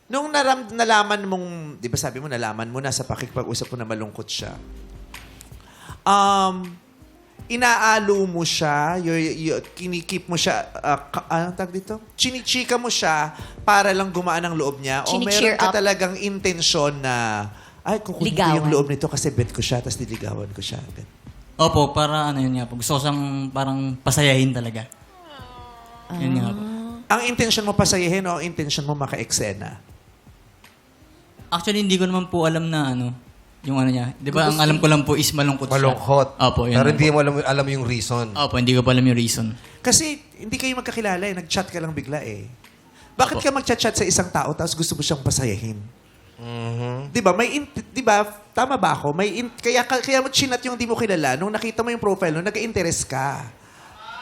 Nung nalaman mong, di ba sabi mo, nalaman mo na sa pakikipag-usap mo na malungkot siya, inaalo mo siya, kinikip mo siya, anong tag dito? Chinichika mo siya para lang gumaan ang loob niya? O meron ka talagang intensyon na, ay, kukunin ko yung loob nito kasi bet ko siya, tapos niligawan ko siya. Opo, para ano yun nga po. Gusto ko siyang parang pasayahin talaga. Yun nga po. Ang intensyon mo pasayahin o ang intensyon mo maka-eksena? Actually, hindi ko naman po alam na ano, yung ano niya. Di ba, ang alam ko lang po is malungkot siya. Malungkot. Opo, yun. Pero hindi po. mo alam yung reason. Opo, hindi ko pa alam yung reason. Kasi hindi kayo magkakilala eh. Nag-chat ka lang bigla eh. Bakit ka mag-chat sa isang tao tapos gusto mo siyang pasayahin? Di ba? Di ba? Tama ba ako? Kaya mo chinat yung di mo kilala. Nung nakita mo yung profile, nung nag-interest ka.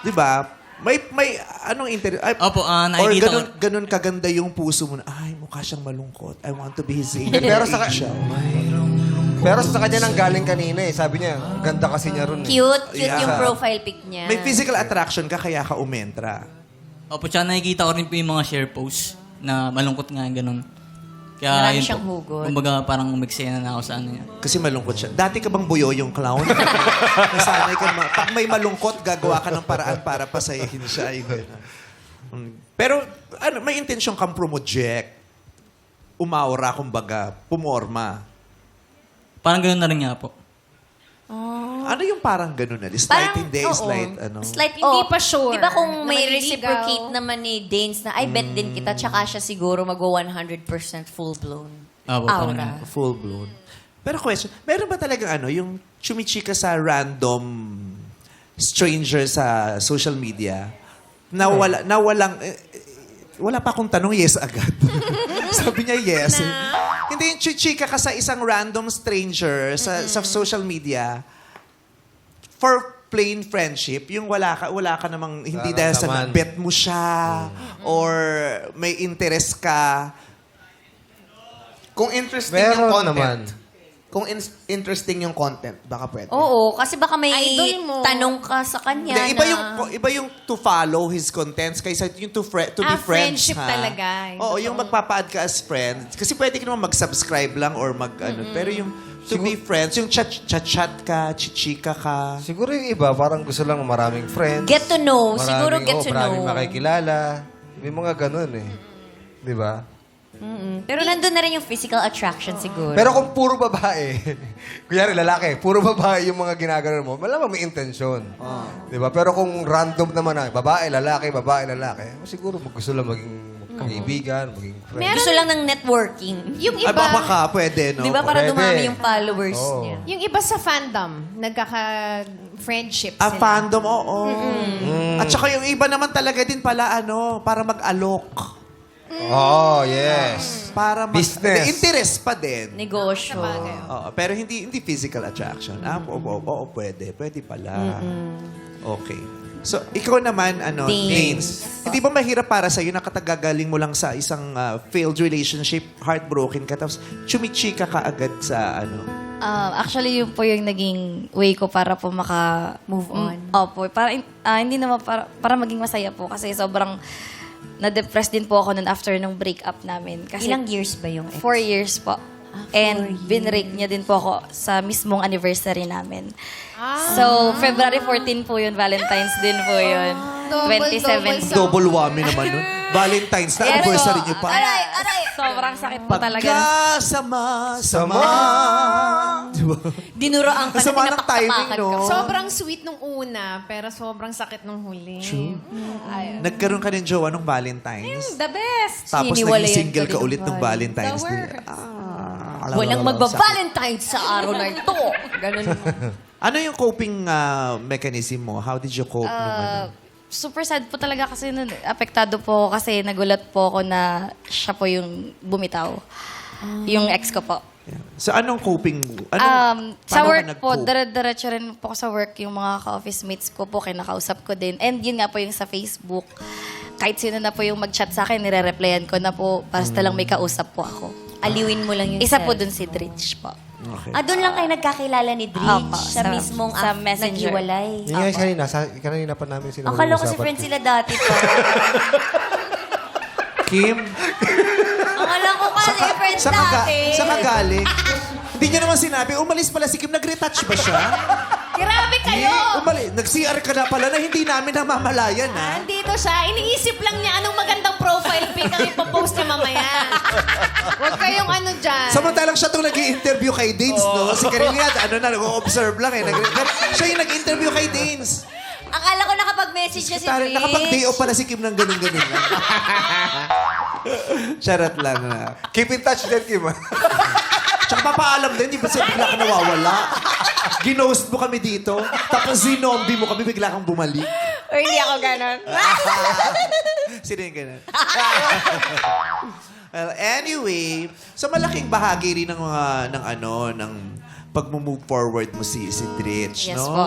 Di ba? May anong interest? Opo, or nakikita ko. ganun kaganda yung puso mo na, ay, mukha siyang malungkot. I want to be his angel. Pero sa kanya nang galing kanina eh. Sabi niya, ang ganda kasi niya ron eh. Cute Yeah. yung profile pic niya. May physical attraction ka, kaya ka umentra. Opo, tsaka nakikita ko rin po yung mga share posts na malungkot nga, ganun. Kaya Marami yun siyang po. hugot. Kumbaga, parang umeksena na ako sa ano niya. Kasi malungkot siya. Dati ka bang buyo yung clown? Nasanay ka pag may malungkot, gagawa ka ng paraan para pasayahin siya. Pero ano, may intensyon kang promoject. Umaura, kumbaga, pumorma. Parang ganun na rin nga po. Ano yung parang ganun na? Slight Parang, hindi, oo. slight ano? Slight, Hindi pa sure Di ba kung na may maliligaw? reciprocate naman ni Danes na, ay, bet din kita, tsaka siya siguro mag-100% full-blown Opo, parang aura. ganun. Full blown. Pero question, meron ba talagang ano, yung chumichika sa random stranger sa social media na walang, wala pa akong tanong, yes agad. Sabi niya yes. Hindi, yung chumichika ka sa isang random stranger sa social media for plain friendship, yung wala ka namang, hindi dahil sa Nararamdaman. bet mo siya or may interest ka. Kung interesting Meron yung content. naman. Kung interesting yung content, baka pwede. Oo, kasi baka may Idol mo. tanong ka sa kanya Hindi, iba yung to follow his contents kaysa yung to be friends. friendship ha? talaga. Oo, yung magpapa-add ka as friend. Kasi pwede ka naman mag-subscribe lang or pero yung to be friends, yung chat ka, chichika ka. Siguro yung iba, parang gusto lang maraming friends. Get to know. Siguro get to maraming know. makikilala. May mga ganun eh. Di ba? Pero nandun na rin yung physical attraction siguro. Pero kung puro babae, kunyari lalaki, puro babae yung mga ginagano mo, malamang may intensyon. Di ba? Pero kung random naman na, babae, lalaki, siguro gusto lang maging kaibigan, maging friend. Gusto lang ng networking. Yung Ay, iba, baka pwede, no? Di ba para Pwede. dumami yung followers Oo. niya? yung iba sa fandom, nagkaka-friendship sila. Fandom, oo. At saka yung iba naman talaga din pala, para mag-alok. Oh, yes. Para Business. May interest pa din. Negosyo. Oo, pero hindi physical attraction. Oo, pwede. Pwede pala. Okay. So, ikaw naman, Danes. Hindi ba mahirap para sa'yo na katagagaling mo lang sa isang failed relationship, heartbroken ka, tapos chumichika ka agad sa Actually, yun po yung naging way ko para po Move on. Opo. Para, hindi naman para maging masaya po. Kasi sobrang na-depress din po ako nun after nung breakup namin. Kasi Ilang years ba yung ex? 4 years po. And binrake niya din po ako sa mismong anniversary namin. So, February 14 po yun. Valentine's din po yun. 2017. double whammy naman nun. Valentine's na Yes, anniversary po. niyo pa. Aray! Sobrang sakit po talaga. Pagkasama. Diba? Dinuraan ka na, Kasama ng timing, pinapaktapakan no? ka. Sobrang sweet nung una, pero sobrang sakit nung huli. Ay, Nagkaroon ka ng jowa nung Valentine's. the best. Tapos Hiniwalayan naging single ka ka din ulit ng nung Valentine's The Day. worst. Walang magba-Valentine's sa araw na ito. Ganun. Ano yung coping mechanism mo? How did you cope nung Super sad po talaga kasi nun, apektado po ako kasi nagulat po ako na siya po yung bumitaw. Yung ex ko po. Yeah. So anong coping? Sa paano work ka po, nag-cope? diretso rin po ako sa work yung mga ka-office mates ko po, kinakausap ko din. And yun nga po yung sa Facebook. Kahit sino na po yung mag-chat sa akin, nire-replyan ko na po, basta lang may kausap po ako. Aliwin mo lang yung Isa po self. dun si Dritch po. Okay. Doon lang kayo nagkakilala ni Dritch Opo, sa mismong sa app Messenger. naghiwalay. Yung guys, kanina pa namin sila Akala ko si friend sila dati pa. Kim, Akala ko Saan ka galing? Hindi niyo naman sinabi, umalis pala si Kim, nag-retouch ba siya? Grabe kayo! Nag-CR ka na pala na hindi namin namamalayan, ha? Andito siya. Iniisip lang niya anong magandang profile pic ang ipopost niya mamaya. Huwag kayong ano dyan. Samantalang siya itong nag-i-interview kay Danes, no? Si Karina, nag-observe lang, eh. Siya yung nag-interview kay Danes. Akala ko nakapag-message niya si Rich. Nakapag-day off pala si Kim ng ganun-ganun lang. Charot lang na. Keep in touch din, Kim. Tsaka papaalam din, di ba siya bigla ka nawawala? Ginost mo kami dito, tapos zinombi mo kami, bigla kang bumalik. Or hindi ako ganon. Sino yung ganun? Well, anyway, so malaking bahagi rin ng pag-move forward mo si Dritch, Yes no? po.